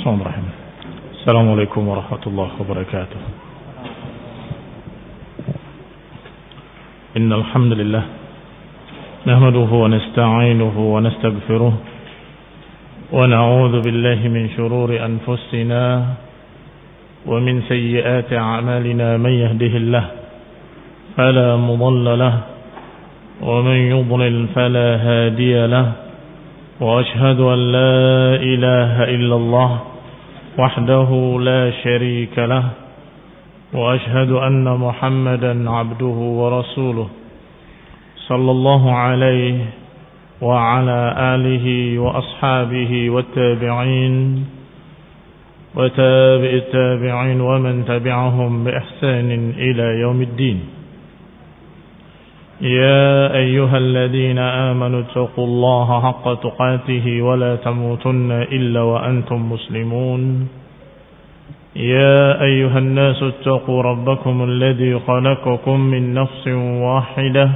Bismillahirrahmanirrahim. Assalamualaikum warahmatullahi wabarakatuh. Innal hamdalillah nahmaduhu wa nasta'inuhu wa nastaghfiruh wa na'udzu billahi min shururi anfusina wa min sayyiati a'malina man yahdihillahu fala mudilla lahu wa man yudlil fala hadiya lahu. وأشهد أن لا إله إلا الله وحده لا شريك له وأشهد أن محمدا عبده ورسوله صلى الله عليه وعلى آله وأصحابه والتابعين وتابع التابعين ومن تبعهم بإحسان إلى يوم الدين. يا أيها الذين آمنوا اتقوا الله حق تقاته ولا تموتن إلا وأنتم مسلمون. يا أيها الناس اتقوا ربكم الذي خلقكم من نفس واحدة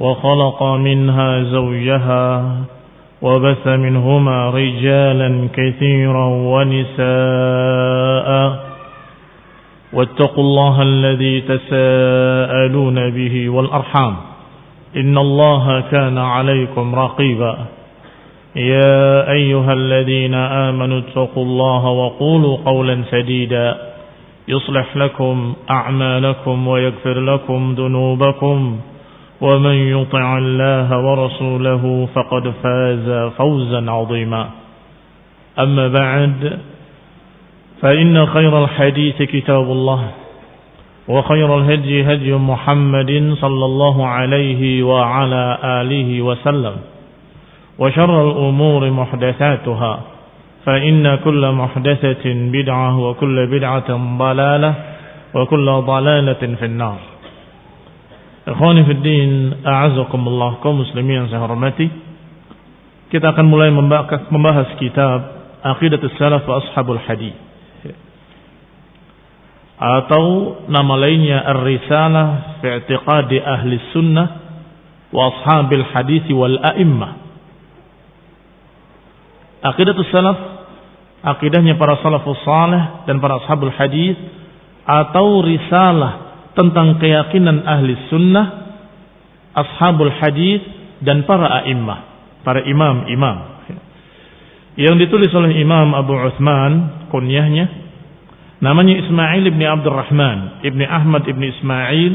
وخلق منها زوجها وبث منهما رجالا كثيرا ونساء واتقوا الله الذي تساءلون به والأرحام إن الله كان عليكم رقيبا. يا أيها الذين آمنوا اتقوا الله وقولوا قولا سديدا يصلح لكم أعمالكم ويغفر لكم ذنوبكم ومن يطع الله ورسوله فقد فاز فوزا عظيما. أما بعد فإن خير الحديث كتاب الله وخير الهدي هدي محمد صلى الله عليه وعلى آله وسلم وشر الأمور محدثاتها فإن كل محدثة بدعة وكل بدعة ضلالة وكل ضلالة في النار. Ikhwani fi din, a'azzakumullah, kaum muslimin yang saya hormati. Kita akan mulai membahas kitab Aqidatus Salaf wa Ashabul Hadits, atau nama lainnya Ar-Risalah fi i'tiqadi ahli sunnah wa ashabil hadits wal a'immah. Aqidatus salaf, akidahnya para salafus salih dan para ashabul hadits, atau risalah tentang keyakinan ahli sunnah, ashabul hadits dan para a'immah, para imam-imam, yang ditulis oleh Imam Abu Uthman, kunyahnya namanya Ismail ibn Abdurrahman ibn Ahmad ibn Ismail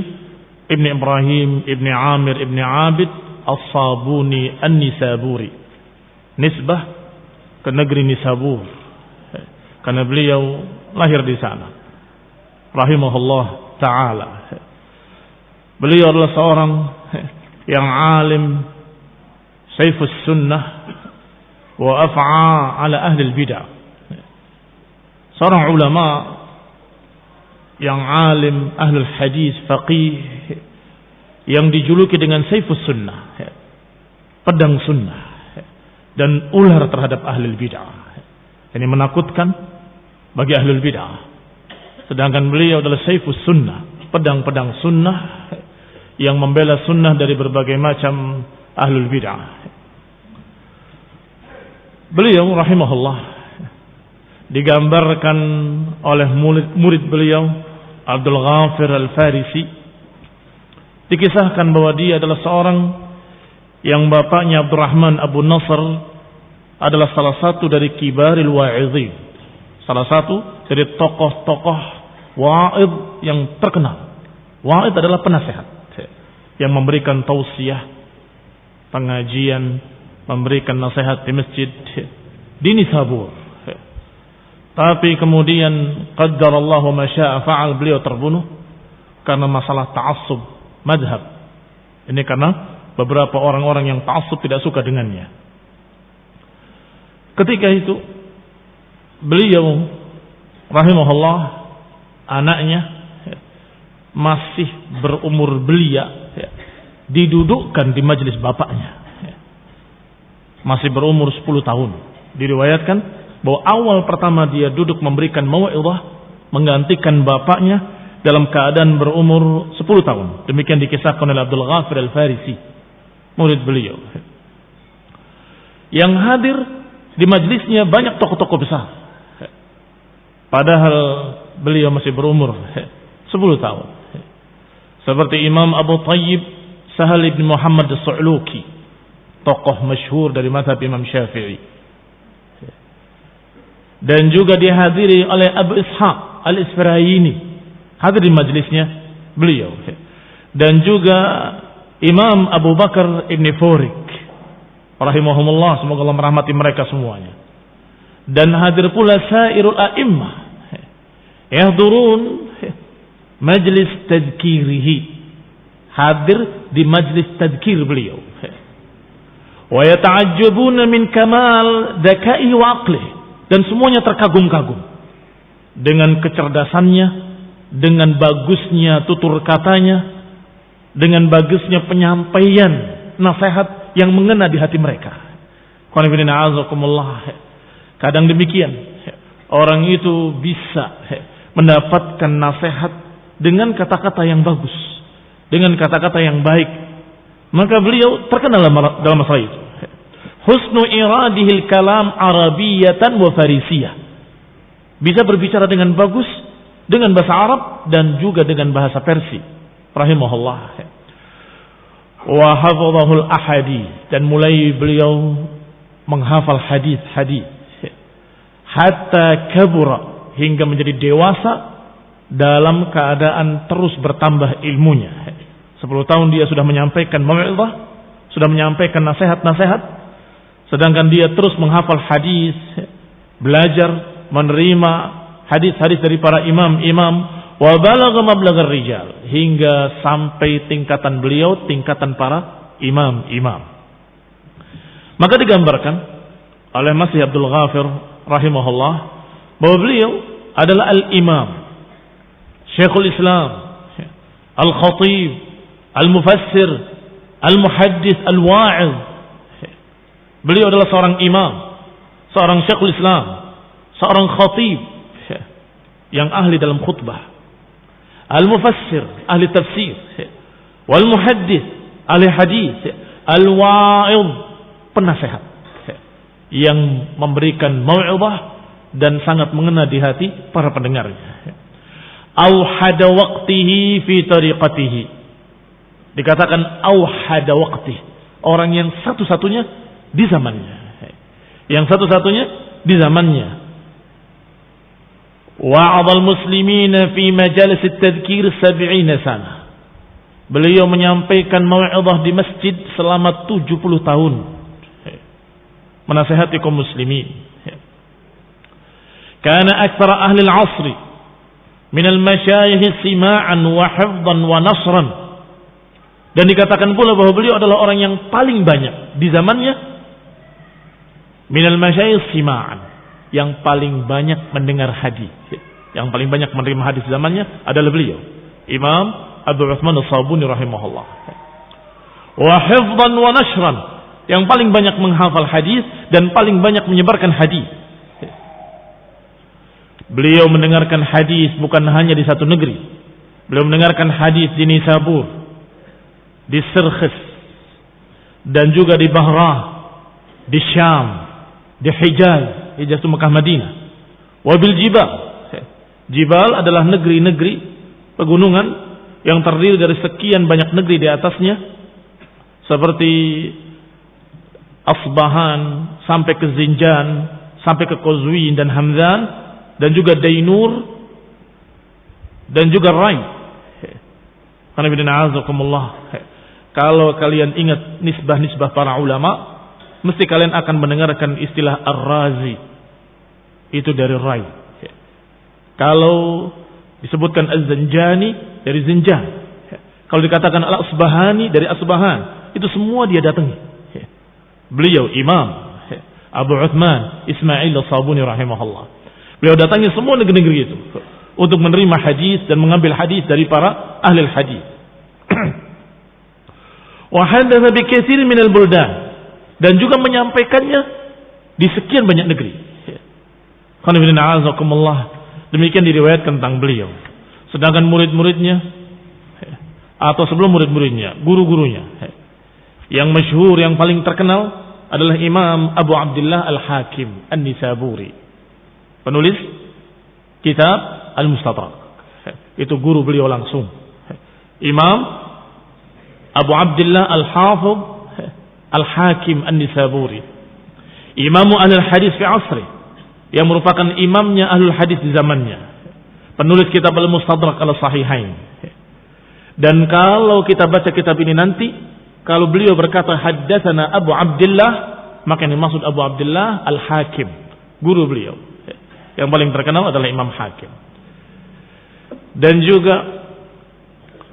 ibn Ibrahim ibn Amir ibn Abid As-Sabuni An-Nisaburi, nisbah ke negeri Nisabur karena beliau lahir di sana rahimahullah ta'ala. Beliau adalah seorang yang alim, saifus sunnah wa af'a ala ahli al-bid'ah, seorang ulama yang alim, ahlul hadis, faqih, yang dijuluki dengan saifus sunnah, pedang sunnah, dan ular terhadap ahlul bid'ah. Ini menakutkan bagi ahlul bid'ah. Sedangkan beliau adalah saifus sunnah, pedang-pedang sunnah yang membela sunnah dari berbagai macam ahlul bid'ah. Beliau rahimahullah digambarkan oleh murid beliau Abdul Ghafir Al-Farisi, dikisahkan bahwa dia adalah seorang yang bapaknya Abdurrahman Abu Nasr adalah salah satu dari kibaril wa'idhin, salah satu dari tokoh-tokoh wa'idh yang terkenal. Wa'idh adalah penasehat yang memberikan tausiah, pengajian, memberikan nasihat di masjid di Nisabur. Tapi kemudian qaddarallahu ma syaa fa'al, beliau terbunuh karena masalah ta'assub madhab. Ini karena beberapa orang-orang yang ta'assub tidak suka dengannya. Ketika itu beliau rahimahullah, anaknya masih berumur belia, didudukkan di majelis bapaknya, masih berumur 10 tahun. Diriwayatkan bahwa awal pertama dia duduk memberikan mau'izah, menggantikan bapaknya dalam keadaan berumur 10 tahun. Demikian dikisahkan oleh Abdul Ghafir Al-Farisi, murid beliau. Yang hadir di majlisnya banyak tokoh-tokoh besar, Padahal beliau masih berumur 10 tahun. Seperti Imam Abu Tayyib Sahal ibn Muhammad as-Su'luki, tokoh masyhur dari mazhab Imam Syafi'i. Dan juga dihadiri oleh Abu Ishaq al-Isfirayini, hadir di majlisnya beliau. Dan juga Imam Abu Bakar ibn Furik rahimahumullah, semoga Allah merahmati mereka semuanya. Dan hadir pula sairul a'immah yahdurun majlis tadkirihi, hadir di majlis tadkir beliau. Wa yata'ajjabuna min kamal dzaka'ihi wa aqlihi, dan semuanya terkagum-kagum dengan kecerdasannya, dengan bagusnya tutur katanya, dengan bagusnya penyampaian nasihat yang mengena di hati mereka. Kadang demikian, orang itu bisa mendapatkan nasihat dengan kata-kata yang bagus, dengan kata-kata yang baik. Maka beliau terkenal dalam masalah itu. Husnu iradihil kalam arabiyatan wa farisiyah, bisa berbicara dengan bagus dengan bahasa Arab dan juga dengan bahasa Persia. Rahimahullah. Wa hafadhahul ahadits, dan mulai beliau menghafal hadis-hadis hatta kabura, hingga menjadi dewasa dalam keadaan terus bertambah ilmunya. 10 tahun dia sudah menyampaikan mau'izah, sudah menyampaikan nasihat-nasihat, sedangkan dia terus menghafal hadis, belajar menerima hadis-hadis dari para imam-imam. Wa balagha mablaghar rijal, hingga sampai tingkatan beliau tingkatan para imam-imam. Maka digambarkan oleh Masih Abdul Ghafir rahimahullah bahwa beliau adalah al-imam, Syekhul Islam, al-khatib, al-mufassir, al-muhaddis, al-wa'iz. Beliau adalah seorang imam, seorang Syekhul Islam, seorang khatib yang ahli dalam khutbah, al-mufassir, ahli tafsir, wal muhaddis, ahli hadis, al-wa'iz, penasehat yang memberikan mau'izah dan sangat mengena di hati para pendengarnya. Auhada waqtihi fi tariqatihi, dikatakan auhada waqtihi, orang yang satu-satunya di zamannya, yang satu-satunya di zamannya. Wa'adhal muslimina fi majalis at-tadhkir 70 sana, beliau menyampaikan mau'izah di masjid selama 70 tahun, menasihati kaum muslimin. Kana aktsara ahli al-'asr min al-masyayikh sima'an wa hifdhan wa nasran, dan dikatakan pula bahwa beliau adalah orang yang paling banyak di zamannya min al-masyayikh sima'an, yang paling banyak mendengar hadis, yang paling banyak menerima hadis zamannya adalah beliau, Imam Abu Utsman as-Sabuni rahimahullah. Wa hifdhan wa nashran, yang paling banyak menghafal hadis dan paling banyak menyebarkan hadis. Beliau mendengarkan hadis bukan hanya di satu negeri. Beliau mendengarkan hadis di Nisabur, di Sirkhis, dan juga di Bahrah, di Syam, di Hijaz, Hijaz itu Mekah Madinah. Wabil Jibal, Jibal adalah negeri-negeri pegunungan yang terdiri dari sekian banyak negeri di atasnya, seperti Asbahan sampai ke Zinjan, sampai ke Qazwin dan Hamdan, dan juga Dainur, dan juga Rai. Kalau kalian ingat nisbah-nisbah para ulama, mesti kalian akan mendengarkan istilah Ar-Razi, itu dari Rai. Kalau disebutkan Az-Zanjani, dari Zinjan. Kalau dikatakan Al-Asbahani, dari Asbahan. Itu semua dia datangi. Beliau Imam Abu Uthman Ismail as-Sabuni rahimahullah, beliau datangi semua negeri-negeri itu untuk menerima hadis dan mengambil hadis dari para ahli hadis. Wa hadatsa bi katsirin minal buldan, dan juga menyampaikannya di sekian banyak negeri. Demikian diriwayatkan tentang beliau. Sedangkan murid-muridnya atau sebelum murid-muridnya, guru-gurunya yang masyhur, yang paling terkenal adalah Imam Abu Abdullah Al-Hakim An-Nisaburi, penulis kitab Al-Mustadrak. Itu guru beliau langsung, Imam Abu Abdullah Al-Hafidh Al-Hakim An-Nisaburi, Imamu Ahlul Hadis fi asri, yang merupakan imamnya Ahlul Hadis di zamannya, penulis kitab Al-Mustadrak Al-Sahihain. Dan kalau kita baca kitab ini nanti, kalau beliau berkata haddatsana Abu Abdullah, maka yang dimaksud Abu Abdullah Al-Hakim, guru beliau. Yang paling terkenal adalah Imam Hakim. Dan juga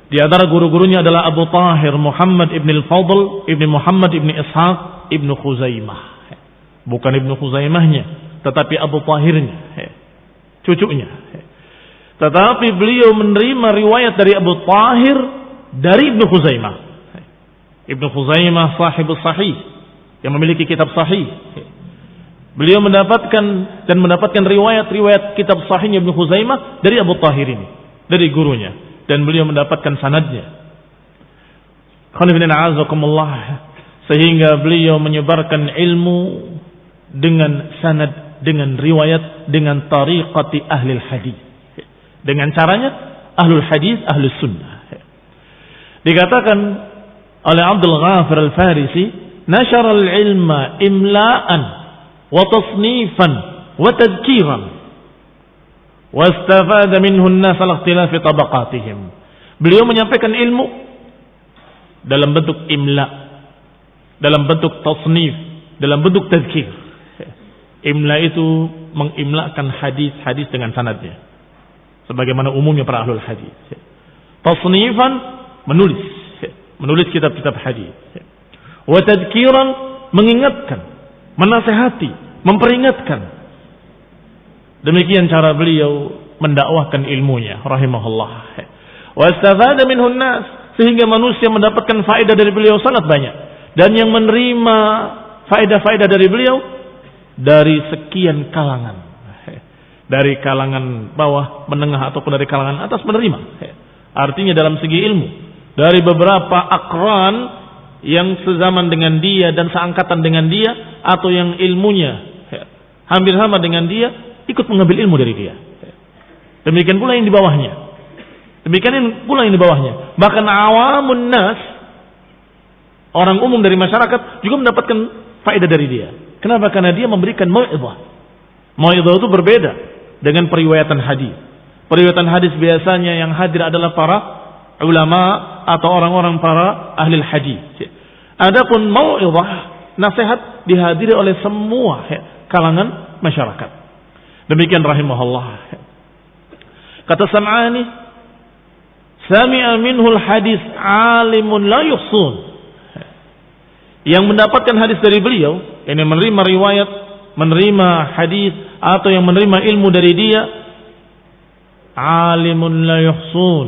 di antara guru-gurunya adalah Abu Tahir Muhammad ibn al-Fadl ibn Muhammad ibn Ishaq ibn Khuzaimah. Bukan ibn Khuzaimahnya, tetapi Abu Tahirnya, cucunya. Tetapi beliau menerima riwayat dari Abu Tahir dari Ibnu Khuzaimah. Ibnu Khuzaimah sahibus sahih, yang memiliki kitab sahih. Beliau mendapatkan riwayat-riwayat kitab sahihnya Ibnu Khuzaimah dari Abu Tahir ini, dari gurunya, dan beliau mendapatkan sanadnya. Sehingga beliau menyebarkan ilmu dengan sanad, dengan riwayat, dengan tariqati ahlil hadis, dengan caranya ahlul hadis, ahlus sunnah. Dikatakan oleh Abdul Ghafir Al-Farisi, nashara al-ilma imla'an wa tasnifan wa tadhkiran wa istafada minhu an-nas ala ikhtilafi tabaqatihim. Beliau menyampaikan ilmu dalam bentuk imla, dalam bentuk tasnif, dalam bentuk tadhkir. Imla itu mengimlakan hadis-hadis dengan sanadnya, sebagaimana umumnya para ahlul hadis. Tasnifan, menulis kitab-kitab hadis. Wa tadhkiran, mengingatkan, menasihati, memperingatkan. Demikian cara beliau mendakwahkan ilmunya rahimahullah. Wa istafada minhu an-nas, sehingga manusia mendapatkan faedah dari beliau sangat banyak, dan yang menerima faedah-faedah dari beliau dari sekian kalangan, dari kalangan bawah, menengah, ataupun dari kalangan atas menerima. Artinya dalam segi ilmu, dari beberapa akran yang sezaman dengan dia dan seangkatan dengan dia, atau yang ilmunya hampir sama dengan dia, ikut mengambil ilmu dari dia. Demikian pula yang di bawahnya. Bahkan awamun nas, orang umum dari masyarakat juga mendapatkan faedah dari dia. Kenapa? Karena dia memberikan mau'izah. Mau'izah itu berbeda dengan periwayatan hadis. Periwayatan hadis biasanya yang hadir adalah para ulama atau orang-orang para ahli hadis. Adapun mau'izah, nasihat, dihadiri oleh semua kalangan masyarakat. Demikian rahimahullah. Kata Sam'ani, sami'a minhul hadis alimun la yuhsun. Yang mendapatkan hadis dari beliau, yang menerima riwayat, menerima hadis, atau yang menerima ilmu dari dia, alimun la yuhsun,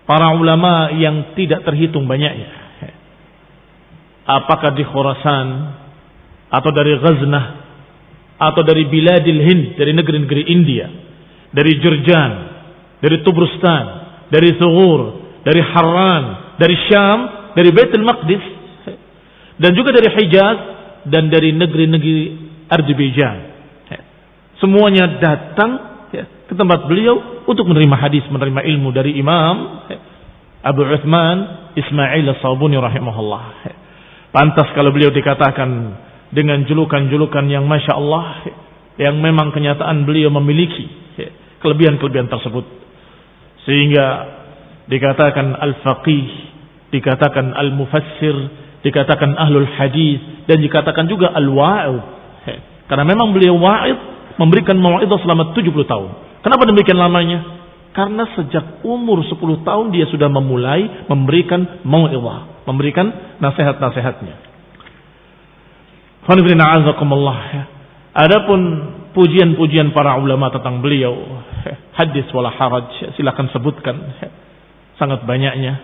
para ulama yang tidak terhitung banyaknya. Apakah di Khurasan, atau dari Ghaznah, atau dari Biladil Hind, dari negeri-negeri India, dari Jurjan, dari Tubrustan, dari Thughur, dari Harran, dari Syam, dari Baitul Maqdis, dan juga dari Hijaz, dan dari negeri-negeri Azerbaijan. Semuanya datang ke tempat beliau untuk menerima hadis, menerima ilmu dari Imam Abu Uthman Ismail As-Sabuni rahimahullah. Pantas kalau beliau dikatakan dengan julukan-julukan yang Masya Allah, yang memang kenyataan beliau memiliki kelebihan-kelebihan tersebut, sehingga dikatakan al-faqih, dikatakan al-mufassir, dikatakan ahlul hadis, dan dikatakan juga al-wa'id. Karena memang beliau wa'id, memberikan mau'izah selama 70 tahun. Kenapa demikian lamanya? Karena sejak umur 10 tahun dia sudah memulai memberikan mau'izah, memberikan nasihat-nasihatnya. Adapun pujian-pujian para ulama tentang beliau, hadis wala haraj, silakan sebutkan, sangat banyaknya.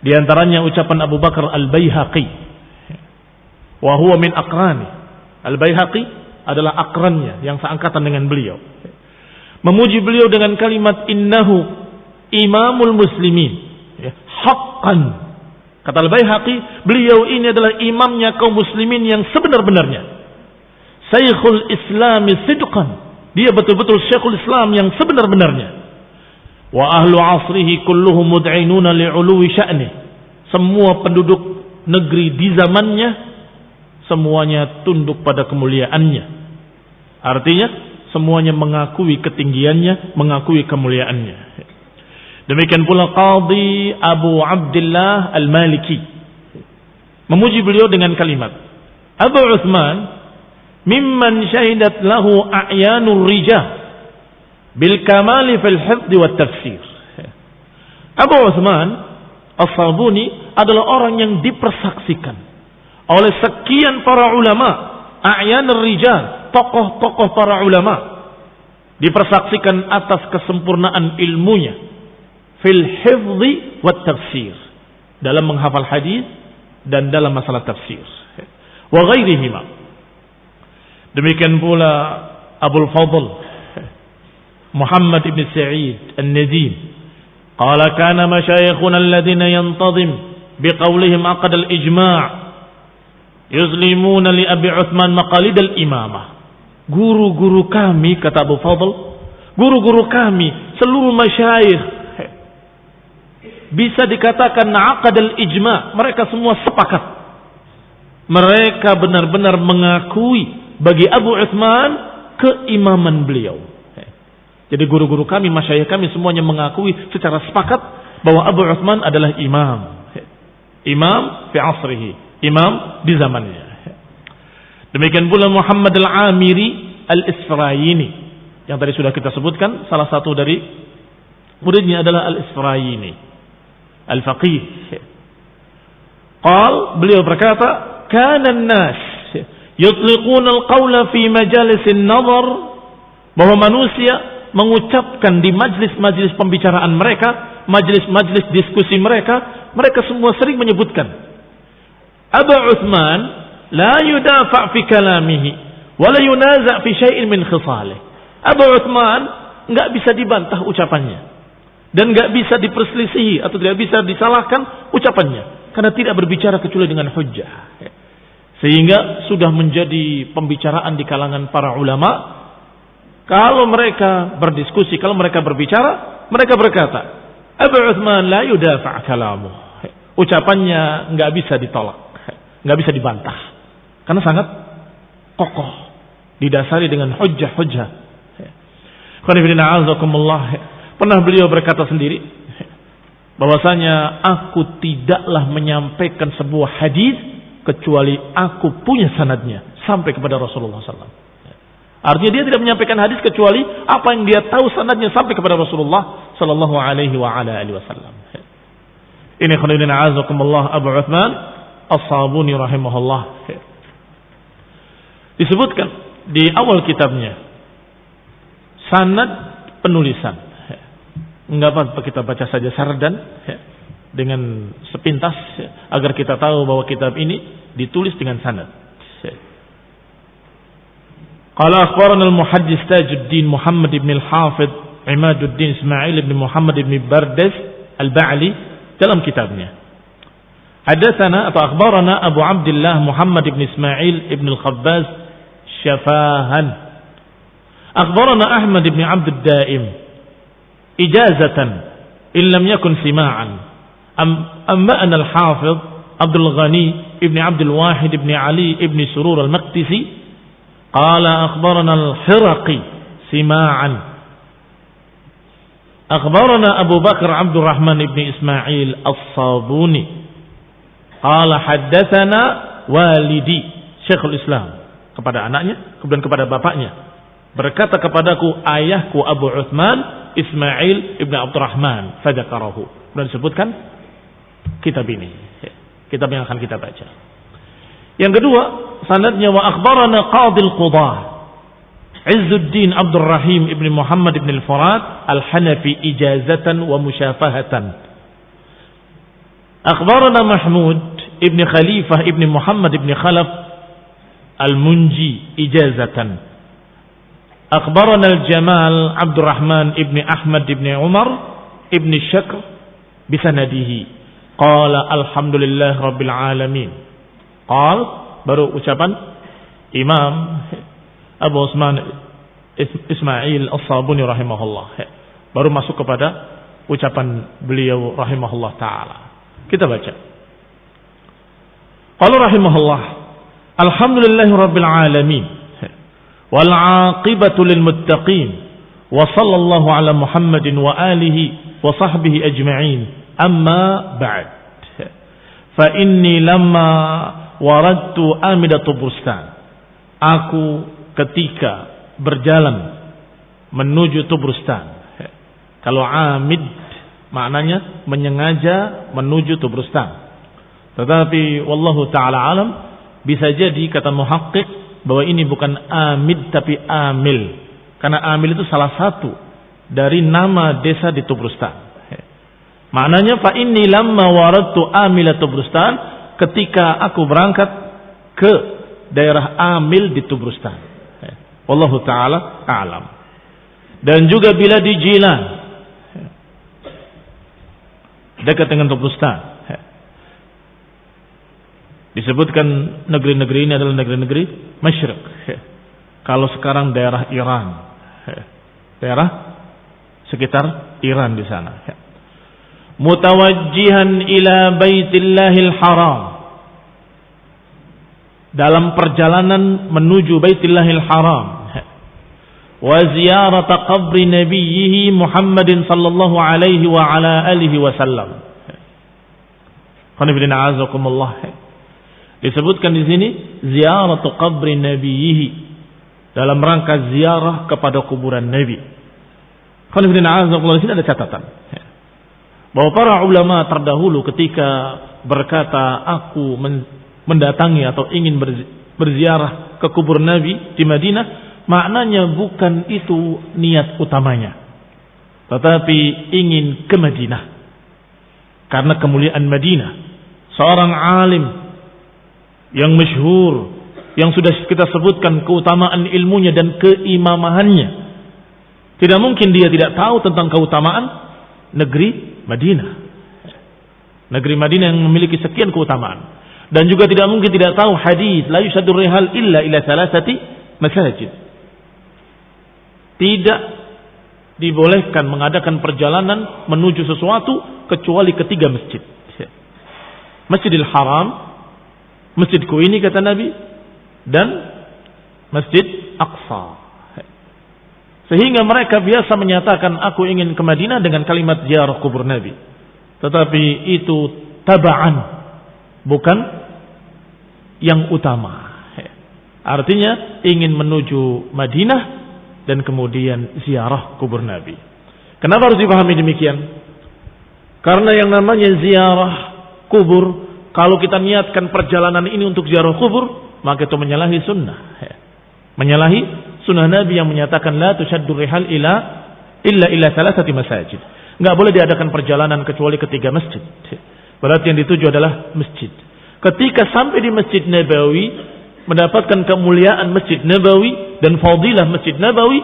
Di antaranya ucapan Abu Bakar Al-Baihaqi, wa huwa min aqrani. Al-Baihaqi adalah akrannya yang seangkatan dengan beliau. Memuji beliau dengan kalimat innahu imamul muslimin. Haqqan. Kata Al-Baihaqi, beliau ini adalah imamnya kaum muslimin yang sebenar-benarnya. Syekhul Islami sidqan. Dia betul-betul Syekhul Islam yang sebenar-benarnya. Wa ahlu asrihi kulluhum mud'inuna li'uluwi sya'nih. Semua penduduk negeri di zamannya semuanya tunduk pada kemuliaannya. Artinya semuanya mengakui ketinggiannya, mengakui kemuliaannya. Demikian pula Qadhi Abu Abdullah Al-Maliki memuji beliau dengan kalimat, Abu Uthman mimman syahidat lahu a'yanur rijal bil kamali fil hifdz wat tafsir. Abu Uthman As-Sabuni adalah orang yang dipersaksikan oleh sekian para ulama, a'yanur rijal, tokoh-tokoh para ulama, dipersaksikan atas kesempurnaan ilmunya fil hifdzi wat tafsir, dalam menghafal hadis dan dalam masalah tafsir, wa ghairihima. Demikian pula Abul Fadl Muhammad ibn Sa'id An-Nadim qala kana masyayikhuna alladhina yantazim biqaulihim aqad al-ijma' yuzlimuna li Abi Uthman maqalid al-imamah. Guru-guru kami, kata Abu Fadl, guru-guru kami, seluruh masyayikh, bisa dikatakan aqad al-ijma', mereka semua sepakat, mereka benar-benar mengakui bagi Abu Uthman keimaman beliau. Jadi guru-guru kami, masyayikh kami semuanya mengakui secara sepakat bahwa Abu Uthman adalah imam. Imam fi asrihi, imam di zamannya. Demikian pula Muhammad Al-Amiri Al-Isfirayini yang tadi sudah kita sebutkan, salah satu dari muridnya adalah Al-Isfirayini Al-Faqih. Beliau berkata, kana an-nas yutliquna al-qawla fi majalisin nazar, bahwa manusia mengucapkan di majlis-majlis pembicaraan mereka, majlis-majlis diskusi mereka, mereka semua sering menyebutkan Abu Uthman la yudafa' fi kalamihi wa la yunaza' fi syai'in min khisalih. Abu Uthman enggak bisa dibantah ucapannya dan enggak bisa diperselisihi atau tidak bisa disalahkan ucapannya, karena tidak berbicara kecuali dengan hujjah. Sehingga sudah menjadi pembicaraan di kalangan para ulama. Kalau mereka berdiskusi, kalau mereka berbicara, mereka berkata, Abu Uthman la yudafa' kalamuh. Ucapannya enggak bisa ditolak, enggak bisa dibantah, karena sangat kokoh, didasari dengan hujjah-hujjah. Pernah beliau berkata sendiri bahwasanya aku tidaklah menyampaikan sebuah hadis kecuali aku punya sanadnya sampai kepada Rasulullah SAW. Artinya dia tidak menyampaikan hadis kecuali apa yang dia tahu sanadnya sampai kepada Rasulullah sallallahu alaihi wa ala alihi wasallam. Ini khairin a'azakumullah Abu Uthman As-Sabuni rahimahullah. Disebutkan di awal kitabnya sanad penulisan. Enggak apa-apa kita baca saja sardan dengan sepintas agar kita tahu bahwa kitab ini ditulis dengan sanad. Qala akhbarana al-muhaddis Tajuddin Muhammad ibn al-Hafidh Imaduddin Ismail ibn Muhammad ibn Bardas al-Ba'li dalam kitabnya. Hadatsana atau akhbarana Abu Abdullah Muhammad ibn Ismail ibn al-Khabbaz Syafahan. Akhbarana Ahmad ibn Abd al-Daim ijazatan in lam yakun sima'an. Amma'ana al-Hafidh Abdul Ghani ibn Abdul Wahid ibn Ali ibn Surur al-Maqdisi qala akhbarana al-Hiraqi sima'an. Akhbarana Abu Bakar Abdul Rahman ibn Ismail As-Sabuni qala haddatsana walidi Syekhul Islam, kepada anaknya kemudian kepada bapaknya, berkata kepadaku ayahku Abu Uthman Ismail ibn Abdurrahman fadzakarahu. Sudah disebutkan kitab ini, kitab yang akan kita baca. Yang kedua sanadnya wa akhbarana Qadil Qudah Izzuddin Abdul Rahim ibn Muhammad ibn al-Furat al-Hanafi ijazatan wa musyafahatan. Akhbarana Mahmud ibn Khalifah ibn Muhammad ibn Khalaf al-Munji ijazatan. Akhbarana al-Jamal Abdul Rahman ibn Ahmad ibn Umar ibn Syakr bisanadihi. Qala alhamdulillah rabbil alamin. Baru ucapan Imam Abu Uthman Ismail As-Sabuni rahimahullah. Baru masuk kepada ucapan beliau rahimahullah ta'ala. Kita baca. Qala rahimahullah, alhamdulillahi rabbil alamin, wal aqibatu lil muttaqin, wa sallallahu ala Muhammadin wa alihi wa sahbihi ajma'in, amma ba'd. Fa inni lamma waradtu amidatu Bustan, aku ketika berjalan menuju Tubrustan. Kalau amid maknanya menyengaja menuju Tubrustan. Tetapi wallahu taala alam, bisa jadi kata muhaqqiq bahwa ini bukan amid tapi amil. Karena amil itu salah satu dari nama desa di Tubrustan. Maknanya fa inni lamma waradtu amila Tubrustan, ketika aku berangkat ke daerah Amil di Tubrustan. Wallahu taala a'lam. Dan juga bila di Jilan, dekat dengan Tubrustan, disebutkan negeri-negeri ini adalah negeri-negeri Masyriq. Kalau sekarang daerah Iran, daerah sekitar Iran di sana. Mutawajjihan ila Baitillahil Haram, dalam perjalanan menuju Baitillahil Haram, wa ziyarat qabri nabiyhi Muhammadin sallallahu alaihi wa ala alihi wasallam. Qanifidina azakumullah. Disebutkan di sini ziyarat qabri nabiyhi, dalam rangka ziarah kepada kuburan Nabi. Qanifidina azakumullah, di sini ada catatan bahwa para ulama terdahulu ketika berkata aku mendatangi atau ingin berziarah ke kubur Nabi di Madinah, maknanya bukan itu niat utamanya, tetapi ingin ke Madinah karena kemuliaan Madinah. Seorang alim yang masyhur, yang sudah kita sebutkan keutamaan ilmunya dan keimamahannya, tidak mungkin dia tidak tahu tentang keutamaan negeri Madinah. Negeri Madinah yang memiliki sekian keutamaan. Dan juga tidak mungkin tidak tahu hadis la yusaddur rihal illa ila salasati masajid. Tidak dibolehkan mengadakan perjalanan menuju sesuatu kecuali ketiga masjid. Masjidil Haram, Masjidku ini kata Nabi, dan Masjid Aqsa. Sehingga mereka biasa menyatakan aku ingin ke Madinah dengan kalimat ziarah kubur Nabi. Tetapi itu taba'an, bukan yang utama. Artinya ingin menuju Madinah dan kemudian ziarah kubur Nabi. Kenapa harus dipahami demikian? Karena yang namanya ziarah kubur, kalau kita niatkan perjalanan ini untuk ziarah kubur, maka itu menyalahi sunnah. Menyalahi sunnah Nabi yang menyatakan la tushaddur rihal illa salasati masajid. Enggak boleh diadakan perjalanan kecuali ketiga masjid. Berarti yang dituju adalah masjid. Ketika sampai di Masjid Nabawi, mendapatkan kemuliaan Masjid Nabawi dan fadilah Masjid Nabawi,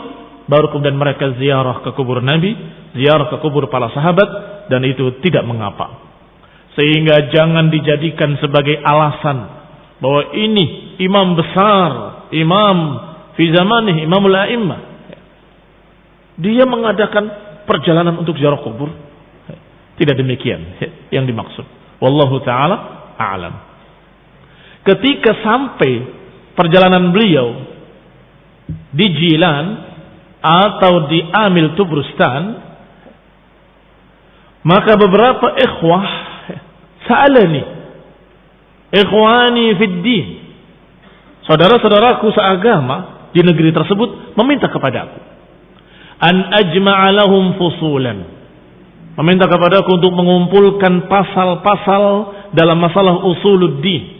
baru kemudian mereka ziarah ke kubur Nabi, ziarah ke kubur para sahabat, dan itu tidak mengapa. Sehingga jangan dijadikan sebagai alasan bahwa ini imam besar, imam fi zamanih, imamul a'immah, dia mengadakan perjalanan untuk ziarah kubur. Tidak demikian yang dimaksud. Wallahu ta'ala a'lam. Ketika sampai perjalanan beliau di Jilan atau di Amil Tubrustan, maka beberapa ikhwah sa'alani, ikhwani fid din, saudara-saudaraku seagama di negeri tersebut meminta kepadaku an ajma'a lahum fusulan, meminta kepadaku untuk mengumpulkan pasal-pasal dalam masalah usuluddin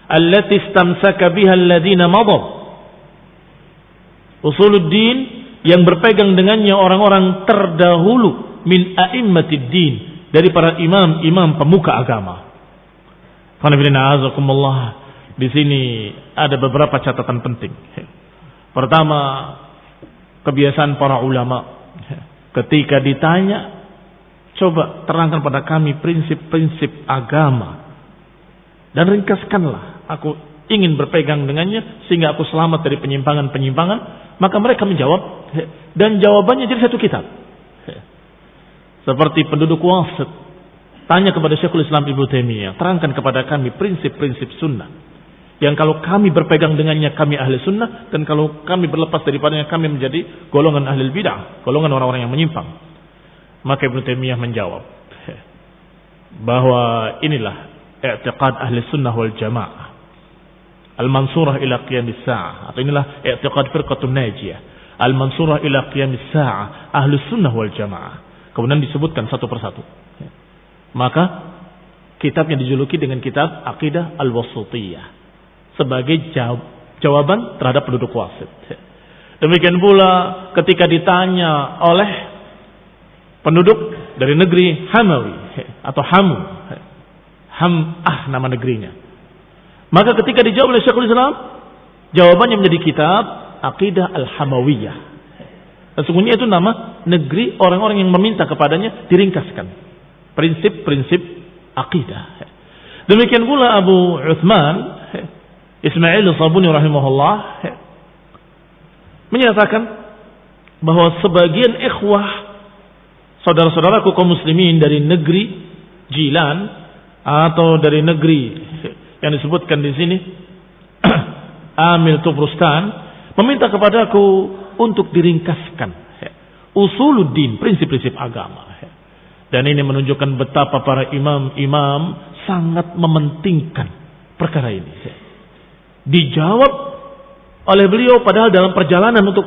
allati istamsaka biha alladhina madaw, usuluddin yang berpegang dengannya orang-orang terdahulu min a'immatid din, dari para imam-imam pemuka agama. Di sini ada beberapa catatan penting. Pertama, kebiasaan para ulama ketika ditanya, coba terangkan pada kami prinsip-prinsip agama dan ringkaskanlah, aku ingin berpegang dengannya sehingga aku selamat dari penyimpangan-penyimpangan. Maka mereka menjawab, dan jawabannya jadi satu kitab. Seperti penduduk Wasit tanya kepada Syekhul Islam Ibnu Taimiyah, terangkan kepada kami prinsip-prinsip sunnah yang kalau kami berpegang dengannya kami ahli sunnah, dan kalau kami berlepas daripadanya kami menjadi golongan ahli bid'ah, golongan orang-orang yang menyimpang. Maka Ibnu Taimiyah menjawab bahwa inilah i'tiqad ahli sunnah wal jamaah al-mansurah ila qiyamis sa'ah, atau inilah i'tiqad firqatun najiyah al-mansurah ila qiyamis sa'ah ahli sunnah wal jamaah. Kemudian disebutkan satu persatu. Maka kitabnya dijuluki dengan kitab Aqidah Al-Wasithiyah sebagai jawaban terhadap penduduk Wasit. Demikian pula ketika ditanya oleh penduduk dari negeri Hamawi atau Hamu, Ham'ah nama negerinya. Maka ketika dijawab oleh Syekhul Islam, jawabannya menjadi kitab Aqidah Al-Hamawiyah. Sesungguhnya itu nama negeri orang-orang yang meminta kepadanya diringkaskan prinsip-prinsip akidah. Demikian pula Abu Uthman Ismail Sabuni rahimahullah menyatakan bahwa sebagian ikhwah saudara-saudaraku kaum muslimin dari negeri Jilan atau dari negeri yang disebutkan di sini Amil Tubrustan meminta kepadaku untuk diringkaskan usuluddin, prinsip-prinsip agama. Dan ini menunjukkan betapa para imam-imam sangat mementingkan perkara ini. Dijawab oleh beliau padahal dalam perjalanan untuk